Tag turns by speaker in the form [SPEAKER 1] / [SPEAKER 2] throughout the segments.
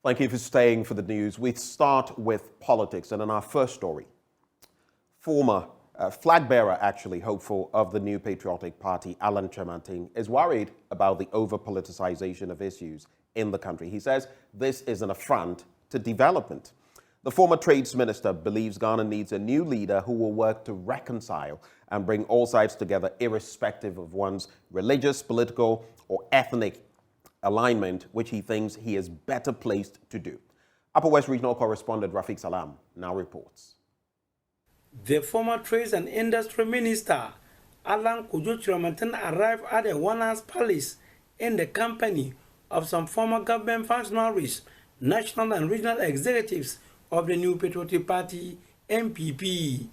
[SPEAKER 1] Thank you for staying for the news. We start with politics, and in our first story, former flag bearer, actually hopeful of the New Patriotic Party, Alan Kyerematen, is worried about the over-politicization of issues in the country. He says this is an affront to development. The former trades minister believes Ghana needs a new leader who will work to reconcile and bring all sides together, irrespective of one's religious, political, or ethnic alignment, which he thinks he is better placed to do. Upper West Regional correspondent Rafiq Salam now reports.
[SPEAKER 2] The former Trades and Industry Minister, Alan Kyerematen, arrived at the Warner's Palace in the company of some former government functionaries, national and regional executives of the New Patriotic Party, NPP.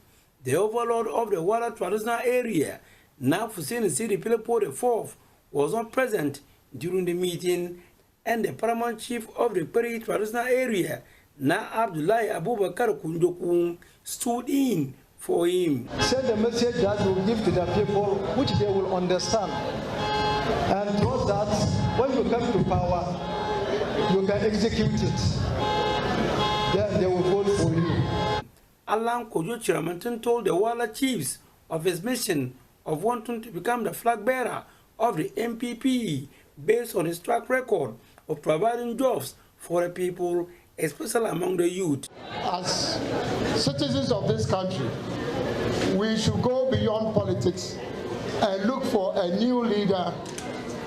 [SPEAKER 2] The overlord of the Volta traditional area, now Hussein Sidi Pilepo IV, was not present during the meeting, and the paramount chief of the Peri traditional area, Na Abdullahi Abubakar Kunjoku, stood in for him.
[SPEAKER 3] Send a message that will give to the people, which they will understand. And trust that when you come to power, you can execute it. Then they will vote for you.
[SPEAKER 2] Alan Kyerematen told the Wala chiefs of his mission of wanting to become the flag bearer of the NPP based on his track record of providing jobs for the people, especially among the youth.
[SPEAKER 4] As citizens of this country, we should go beyond politics and look for a new leader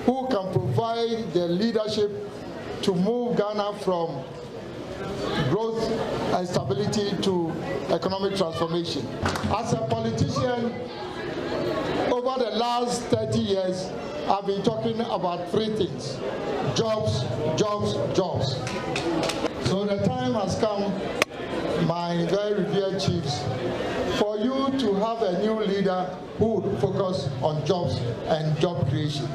[SPEAKER 4] who can provide the leadership to move Ghana from growth and stability to economic transformation. As a politician, over the last 30 years, I've been talking about three things: jobs, jobs, jobs. So the time has come, my very revered chiefs, for you to have a new leader who would focus on jobs and job creation.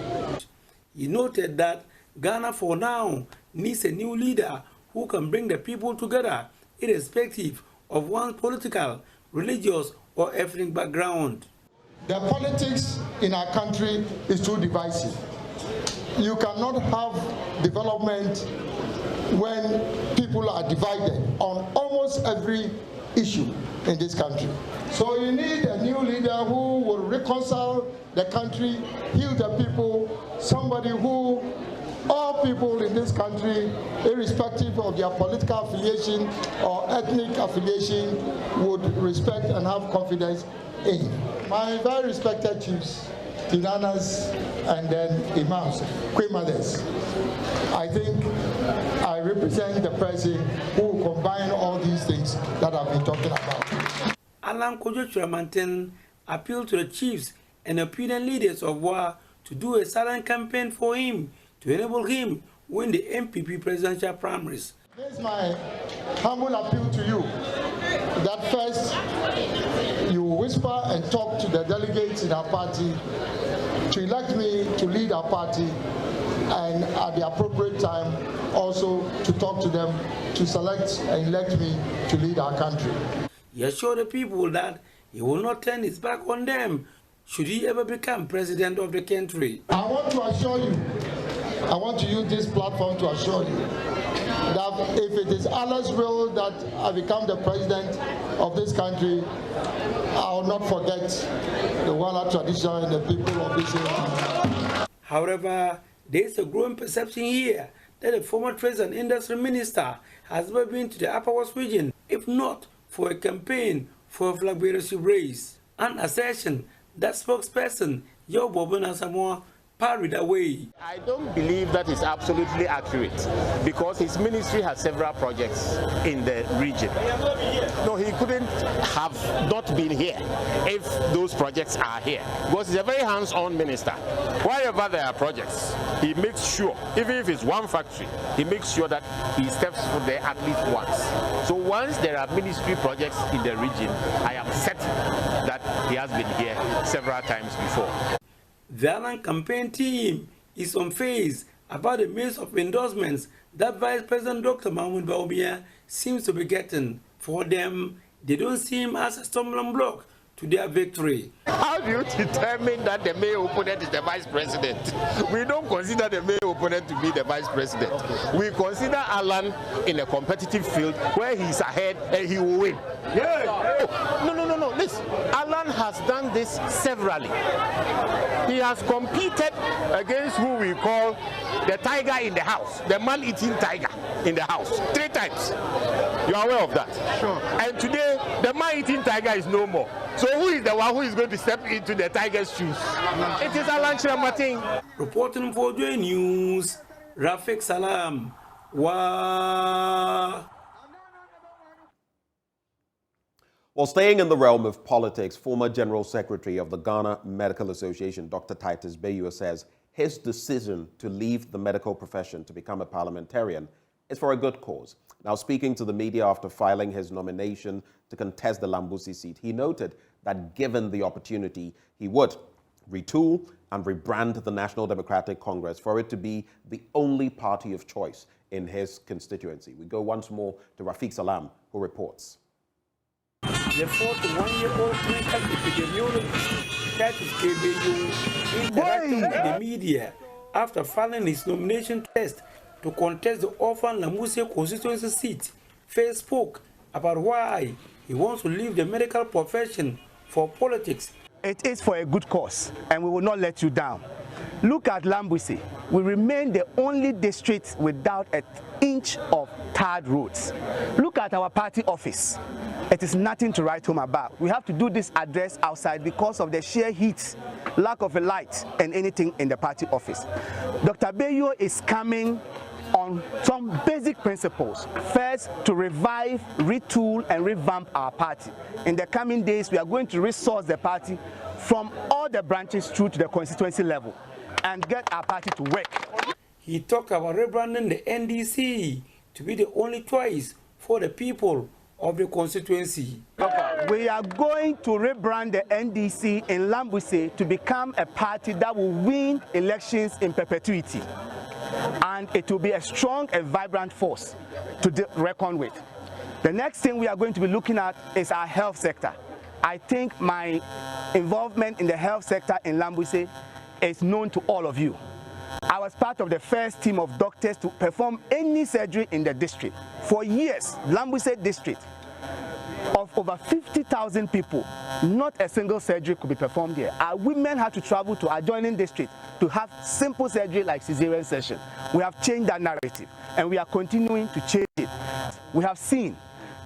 [SPEAKER 2] He noted that Ghana for now needs a new leader who can bring the people together, irrespective of one's political, religious, or ethnic background.
[SPEAKER 4] The politics in our country is too divisive. You cannot have development when people are divided on almost every issue in this country. So you need a new leader who will reconcile the country, heal the people, somebody who all people in this country, irrespective of their political affiliation or ethnic affiliation, would respect and have confidence in. My very respected chiefs, Tinanas, and then Imams, Queen Mothers, I think I represent the person who will combine all these things that I've been talking about.
[SPEAKER 2] Alan Kyerematen appealed to the chiefs and opinion leaders of war to do a silent campaign for him to enable him win the NPP presidential primaries.
[SPEAKER 4] This is my humble appeal to you, that first you whisper and talk to the delegates in our party to elect me to lead our party, and at the appropriate time also to talk to them to select and elect me to lead our country.
[SPEAKER 2] He assured the people that he will not turn his back on them should he ever become president of the country.
[SPEAKER 4] I want to assure you, I want to use this platform to assure you that if it is Allah's will that I become the president of this country, I will not forget the Wala tradition and the people of this area.
[SPEAKER 2] However, there is a growing perception here that the former Trades and Industry Minister has never been to the Upper West region, if not for a campaign for a flag bearership race. An assertion that spokesperson Yobo Samoa parried away.
[SPEAKER 5] I don't believe that is absolutely accurate because his ministry has several projects in the region. No, he couldn't have not been here if those projects are here because he's a very hands-on minister. Wherever there are projects, he makes sure, even if it's one factory, he makes sure that he steps foot there at least once. So once there are ministry projects in the region, I am certain that he has been here several times before.
[SPEAKER 2] The Alan campaign team is on phase about the means of endorsements that Vice President Dr. Mahmoud Baumia seems to be getting. For them, they don't see him as a stumbling block to their victory.
[SPEAKER 5] How do you determine that the main opponent is the vice president? We don't consider the main opponent to be the vice president. We consider Alan in a competitive field where he's ahead and he will win. Yeah. No. Listen, Alan has done this severally. He has competed against who we call the tiger in the house, the man-eating tiger in the house, 3 times. You are aware of that? Sure. And today, the man-eating tiger is no more. So who is the one who is going to step into the tiger's shoes? It is Alan Chiramating.
[SPEAKER 2] Reporting for Joy News, Rafik Salam. Wow.
[SPEAKER 1] Well, staying in the realm of politics, former General Secretary of the Ghana Medical Association, Dr. Titus Bayu, says his decision to leave the medical profession to become a parliamentarian is for a good cause. Now, speaking to the media after filing his nomination to contest the Lambusi seat, he noted that given the opportunity, he would retool and rebrand the National Democratic Congress for it to be the only party of choice in his constituency. We go once more to Rafik Salam, who reports.
[SPEAKER 2] The 41-year-old clinical epidemiologist Titus Bayu interacted with the media after filing his nomination test to contest the orphan Lambusi constituency seat. First spoke about why he wants to leave the medical profession for politics.
[SPEAKER 6] It is for a good cause, and we will not let you down. Look at Lambusi. We remain the only district without an inch of tarred roads. Look at our party office. It is nothing to write home about. We have to do this address outside because of the sheer heat, lack of a light, and anything in the party office. Dr. Bayu is coming on some basic principles. First, to revive, retool, and revamp our party. In the coming days, we are going to resource the party from all the branches through to the constituency level and get our party to work.
[SPEAKER 2] He talked about rebranding the NDC to be the only choice for the people of the constituency.
[SPEAKER 6] We are going to rebrand the NDC in Lambusi to become a party that will win elections in perpetuity. And it will be a strong and vibrant force to reckon with. The next thing we are going to be looking at is our health sector. I think my involvement in the health sector in Lambusi is known to all of you. I was part of the first team of doctors to perform any surgery in the district. For years, Lambusi district, of over 50,000 people, not a single surgery could be performed here. Our women had to travel to adjoining district to have simple surgery like cesarean section. We have changed that narrative, and we are continuing to change it. We have seen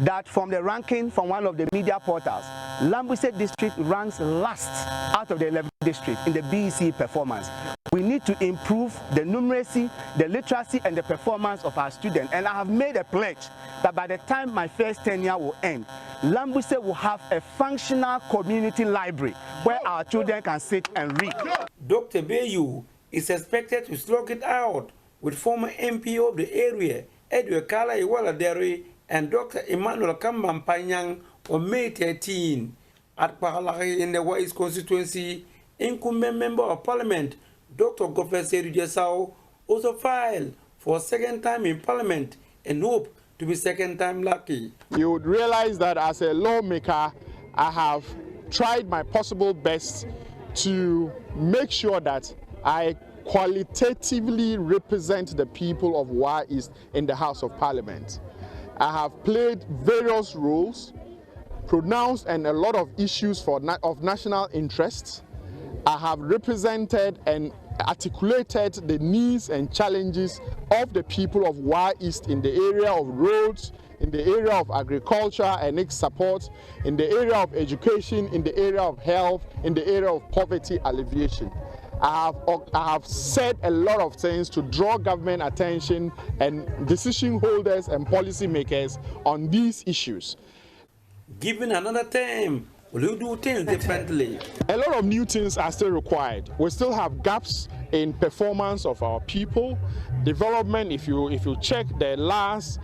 [SPEAKER 6] that from the ranking from one of the media portals, Lambusi district ranks last out of the 11 districts in the BEC performance. We need to improve the numeracy, the literacy, and the performance of our students. And I have made a pledge that by the time my first tenure will end, Lambusi will have a functional community library where our children can sit and read.
[SPEAKER 2] Dr. Bayu is expected to slug it out with former MP of the area, Edward Kala Iwaladere, and Dr. Emmanuel Kambampanyang on May 13. At Pahalari in the West constituency, incumbent member of parliament, Dr. Gofeseri Jesao, also filed for a second time in parliament and hope to be second time lucky.
[SPEAKER 7] You would realize that as a lawmaker, I have tried my possible best to make sure that I qualitatively represent the people of Wa East in the House of Parliament. I have played various roles, pronounced and a lot of issues of national interest. I have represented and articulated the needs and challenges of the people of Wa East in the area of roads, in the area of agriculture and its support, in the area of education, in the area of health, in the area of poverty alleviation. I have said a lot of things to draw government attention and decision holders and policymakers on these issues.
[SPEAKER 2] Given another term, will you do things differently?
[SPEAKER 7] A lot of new things are still required. We still have gaps in performance of our people. Development, if you check the last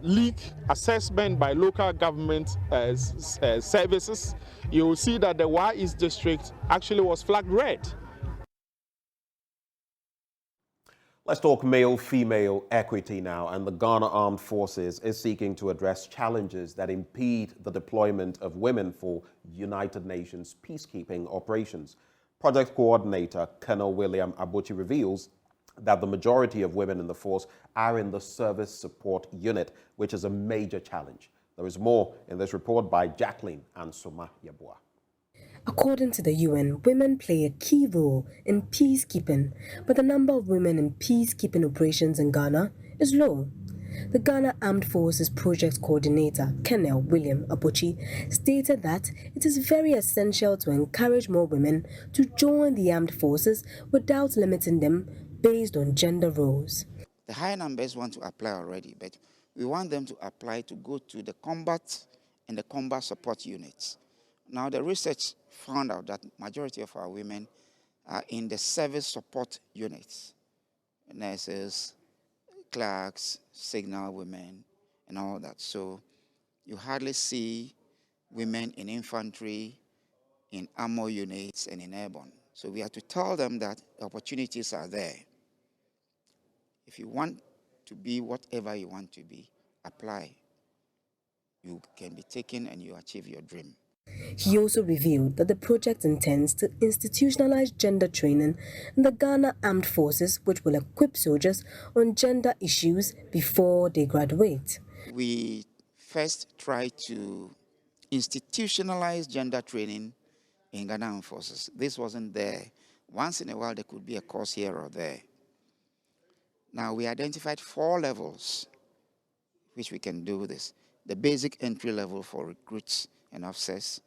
[SPEAKER 7] leak assessment by local government services, you will see that the Wa East district actually was flagged red.
[SPEAKER 1] Let's talk male-female equity now, and the Ghana Armed Forces is seeking to address challenges that impede the deployment of women for United Nations peacekeeping operations. Project Coordinator Colonel William Abochi reveals that the majority of women in the force are in the Service Support Unit, which is a major challenge. There is more in this report by Jacqueline and Soma Yabua.
[SPEAKER 8] According to the UN, women play a key role in peacekeeping, but the number of women in peacekeeping operations in Ghana is low. The Ghana Armed Forces Project Coordinator, Colonel William Abochi, stated that it is very essential to encourage more women to join the armed forces without limiting them based on gender roles.
[SPEAKER 9] The high numbers want to apply already, but we want them to apply to go to the combat and the combat support units. Now, the research found out that majority of our women are in the service support units, nurses, clerks, signal women, and all that. So you hardly see women in infantry, in armor units, and in airborne. So we have to tell them that opportunities are there. If you want to be whatever you want to be, apply. You can be taken and you achieve your dream.
[SPEAKER 8] He also revealed that the project intends to institutionalize gender training in the Ghana Armed Forces, which will equip soldiers on gender issues before they graduate.
[SPEAKER 9] We first try to institutionalize gender training in Ghana Armed Forces. This wasn't there. Once in a while, there could be a course here or there. Now, we identified 4 levels which we can do this. The basic entry level for recruits and officers,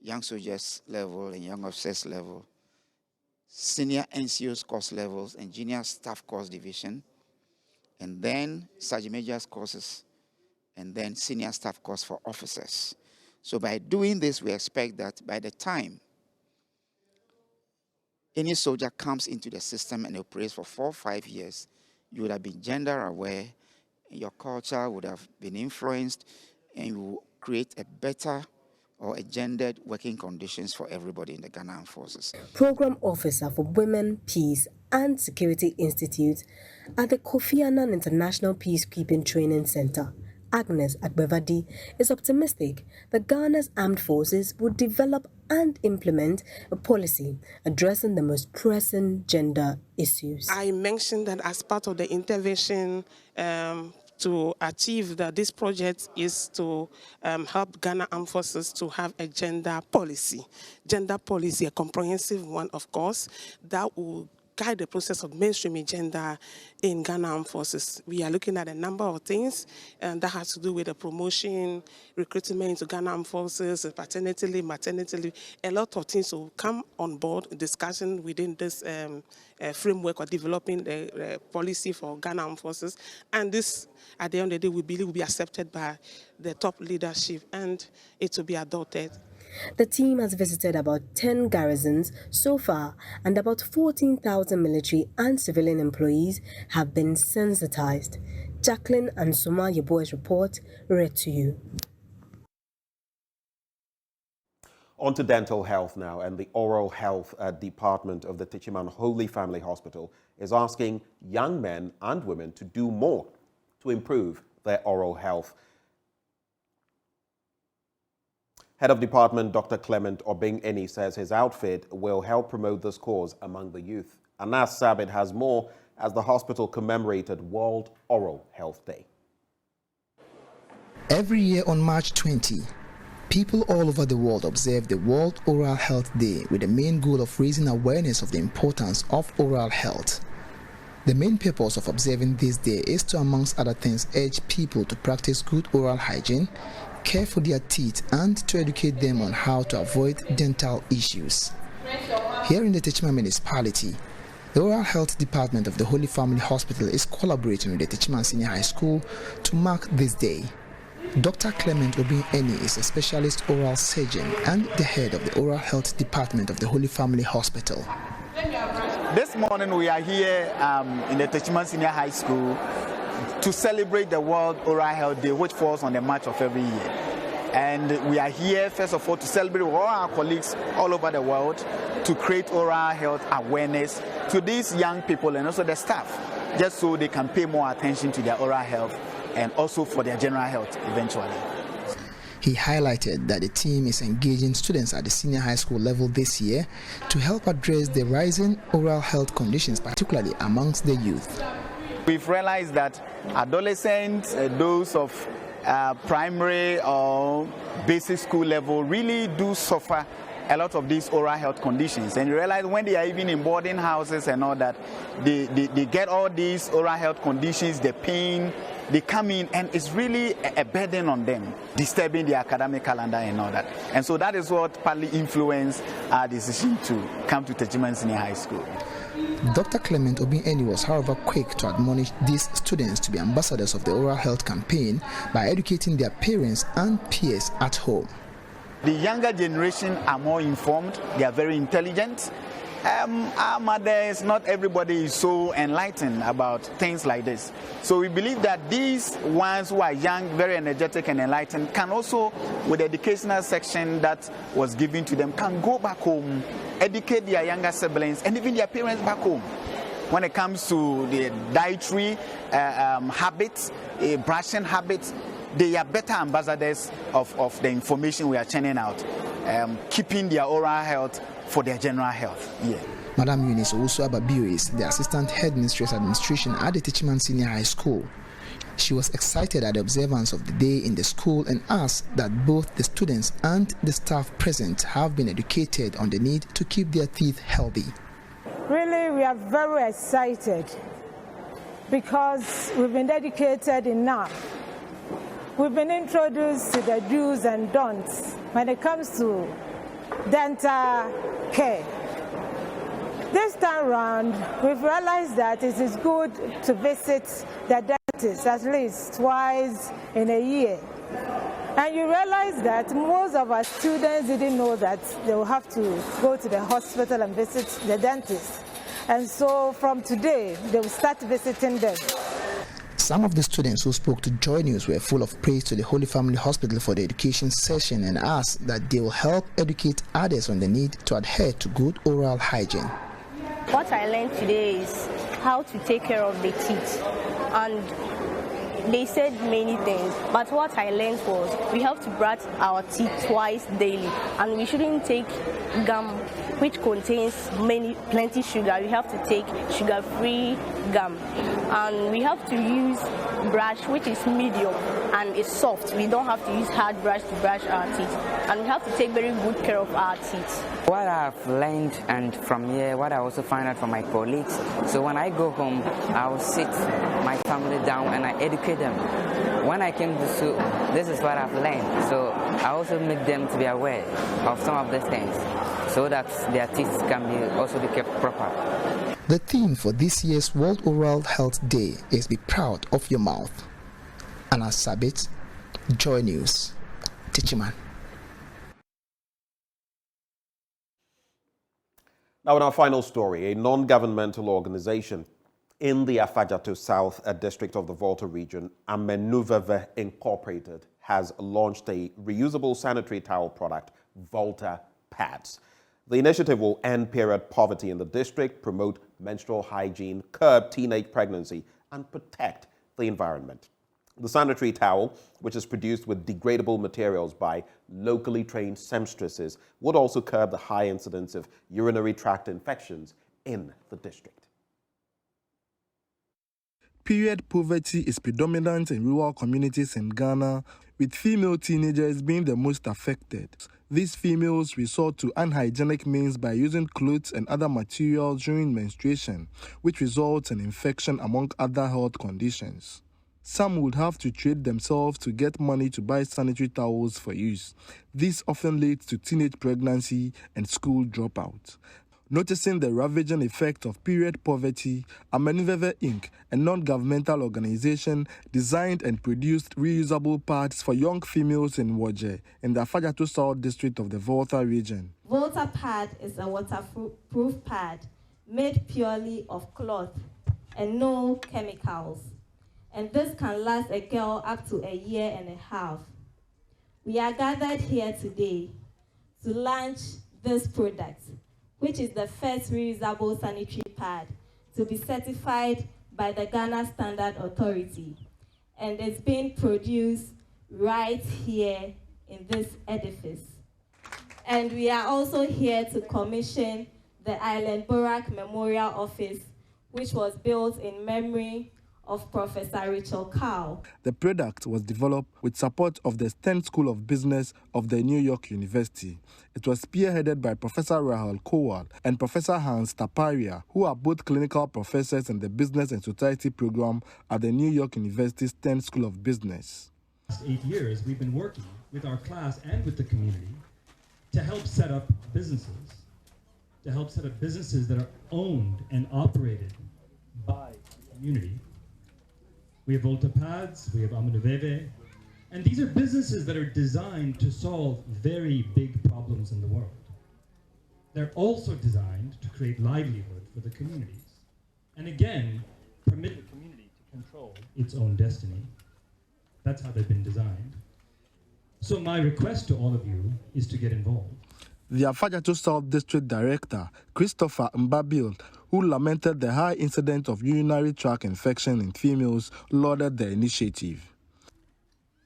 [SPEAKER 9] young soldiers level and young officers level, senior NCOs course levels and junior staff course division, and then sergeant majors courses, and then senior staff course for officers. So by doing this, we expect that by the time any soldier comes into the system and operates for 4 or 5 years, you would have been gender aware, your culture would have been influenced, and you will create a better or a gendered working conditions for everybody in the Ghana Armed Forces.
[SPEAKER 8] Program Officer for Women, Peace and Security Institute at the Kofi Annan International Peacekeeping Training Center, Agnes Agbevadi, is optimistic that Ghana's armed forces will develop and implement a policy addressing the most pressing gender issues.
[SPEAKER 10] I mentioned that as part of the intervention to achieve that this project is to help Ghana Armed Forces to have a gender policy, a comprehensive one, of course, that will guide the process of mainstreaming gender in Ghana Armed Forces. We are looking at a number of things that has to do with the promotion, recruitment into Ghana Armed Forces, paternity leave, maternity leave. A lot of things will come on board, discussion within this framework of developing the policy for Ghana Armed Forces. And this, at the end of the day, we believe will be accepted by the top leadership and it will be adopted.
[SPEAKER 8] The team has visited about 10 garrisons so far, and about 14,000 military and civilian employees have been sensitized. Jacqueline and Soma Yabua's report read to you.
[SPEAKER 1] On to dental health now, and the oral health department of the Tichiman Holy Family Hospital is asking young men and women to do more to improve their oral health. Head of Department Dr. Clement Obeng-Eni says his outfit will help promote this cause among the youth. Anas Sabit has more as the hospital commemorated World Oral Health Day.
[SPEAKER 11] Every year on March 20, people all over the world observe the World Oral Health Day with the main goal of raising awareness of the importance of oral health. The main purpose of observing this day is to, amongst other things, urge people to practice good oral hygiene, care for their teeth, and to educate them on how to avoid dental issues. Here in the Tichiman municipality, the Oral Health Department of the Holy Family Hospital is collaborating with the Tichiman Senior High School to mark this day. Dr. Clement Obeng-Eni is a specialist oral surgeon and the head of the Oral Health Department of the Holy Family Hospital.
[SPEAKER 12] This morning we are here in the Tichiman Senior High School to celebrate the World Oral Health Day, which falls on the March of every year. And we are here, first of all, to celebrate with all our colleagues all over the world to create oral health awareness to these young people and also the staff. just so they can pay more attention to their oral health and also for their general health eventually.
[SPEAKER 11] He highlighted that the team is engaging students at the senior high school level this year to help address the rising oral health conditions, particularly amongst the youth.
[SPEAKER 12] We've realized that adolescents, those of primary or basic school level, really do suffer a lot of these oral health conditions. And you realize when they are even in boarding houses and all that, they get all these oral health conditions, the pain, they come in and it's really a burden on them, disturbing their academic calendar and all that. And so that is what partly influenced our decision to come to Techiman Senior High School.
[SPEAKER 11] Dr. Clement Obieni was, however, quick to admonish these students to be ambassadors of the oral health campaign by educating their parents and peers at home.
[SPEAKER 12] The younger generation are more informed, they are very intelligent. Our mothers, not everybody is so enlightened about things like this. So we believe that these ones who are young, very energetic and enlightened can also, with the educational section that was given to them, can go back home, educate their younger siblings and even their parents back home. When it comes to the dietary habits, brushing habits, they are better ambassadors of the information we are churning out, keeping their oral health for their general health. Yeah.
[SPEAKER 11] Madam Eunice Owusu Ababiyo is the Assistant Headmistress Administration at the Techiman Senior High School. She was excited at the observance of the day in the school and asked that both the students and the staff present have been educated on the need to keep their teeth healthy.
[SPEAKER 13] Really, we are very excited because we've been educated enough. We've been introduced to the do's and don'ts when it comes to dental care. This time around, we've realized that it is good to visit the dentist at least twice in a year. And you realize that most of our students didn't know that they will have to go to the hospital and visit the dentist. And so from today, they will start visiting them.
[SPEAKER 11] Some of the students who spoke to Joy News were full of praise to the Holy Family Hospital for the education session and asked that they will help educate others on the need to adhere to good oral hygiene.
[SPEAKER 14] What I learned today is how to take care of the teeth, and they said many things, but what I learned was we have to brush our teeth twice daily, and we shouldn't take gum which contains plenty sugar. We have to take sugar-free gum, and we have to use brush which is medium and is soft. We don't have to use hard brush to brush our teeth, and we have to take very good care of our teeth.
[SPEAKER 15] What I've learned, and from here what I also find out from my colleagues, so when I go home I will sit my family down and I educate them. When I came to school, this is what I've learned, so I also make them to be aware of some of these things so that their teeth can also be kept proper.
[SPEAKER 11] The theme for this year's World Oral Health Day is Be Proud of Your Mouth. Anna Sabit, Joy News, Techiman.
[SPEAKER 1] Now in our final story, a non-governmental organization in the Afajato South district of the Volta region, Amenuveve Incorporated, has launched a reusable sanitary towel product, Volta Pads. The initiative will end period poverty in the district, promote menstrual hygiene, curb teenage pregnancy, and protect the environment. The sanitary towel, which is produced with degradable materials by locally trained seamstresses, would also curb the high incidence of urinary tract infections in the district.
[SPEAKER 16] Period poverty is predominant in rural communities in Ghana, with female teenagers being the most affected. These females resort to unhygienic means by using clothes and other materials during menstruation, which results in infection among other health conditions. Some would have to trade themselves to get money to buy sanitary towels for use. This often leads to teenage pregnancy and school dropout. Noticing the ravaging effect of period poverty, Amenuveve Inc., a non-governmental organization, designed and produced reusable pads for young females in Woje, in the Afajato South district of the Volta region.
[SPEAKER 17] Volta Pad is a waterproof pad made purely of cloth and no chemicals. And this can last a girl up to a year and a half. We are gathered here today to launch this product, which is the first reusable sanitary pad to be certified by the Ghana Standard Authority, and it's being produced right here in this edifice. And we are also here to commission the Island Borak Memorial Office, which was built in memory of Professor Rachel Cow.
[SPEAKER 16] The product was developed with support of the Stern School of Business of the New York University. It was spearheaded by Professor Rahul Kowal and Professor Hans Taparia, who are both clinical professors in the Business and Society program at the New York University Stern School of Business.
[SPEAKER 18] For the last 8 years, we've been working with our class and with the community to help set up businesses, that are owned and operated by the community. We have Volta Pads, we have Amunuveve, and these are businesses that are designed to solve very big problems in the world. They're also designed to create livelihood for the communities, and again, permit the community to control its own destiny. That's how they've been designed. So my request to all of you is to get involved.
[SPEAKER 16] The Afadjato South District Director, Christopher Mbabil, who lamented the high incidence of urinary tract infection in females, lauded the initiative.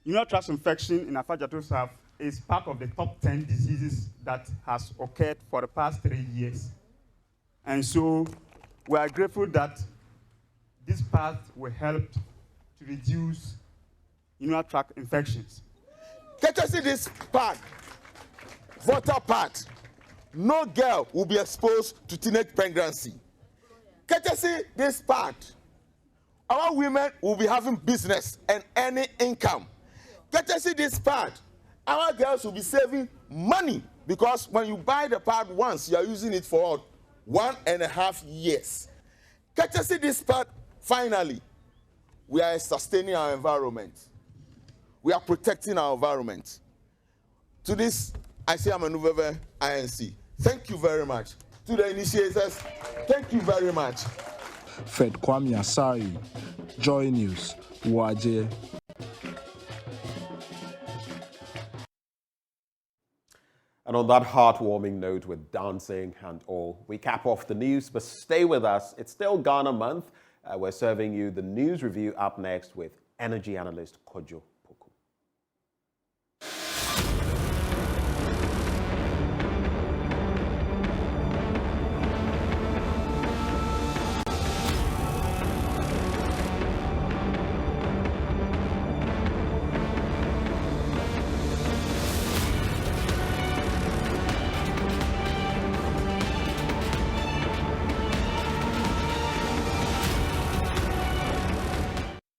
[SPEAKER 19] Urinary tract infection in Afadjato South is part of the top 10 diseases that has occurred for the past 3 years. And so we are grateful that this path will help to reduce urinary tract infections.
[SPEAKER 20] Get us in this pad, Volta Pads. No girl will be exposed to teenage pregnancy. Get us in this pad. Our women will be having business and earning income. Get us in this pad. Our girls will be saving money because when you buy the pad once, you are using it for 1.5 years. Get us in this pad. Finally, we are sustaining our environment. We are protecting our environment. To this, I say Amunuveve INC. Thank you very much. To the initiators, thank you very much.
[SPEAKER 16] Fred Kwame Asari, Joy News, Waje.
[SPEAKER 1] And on that heartwarming note with dancing and all, we cap off the news, but stay with us. It's still Ghana Month. We're serving you the news review up next with energy analyst Kojo.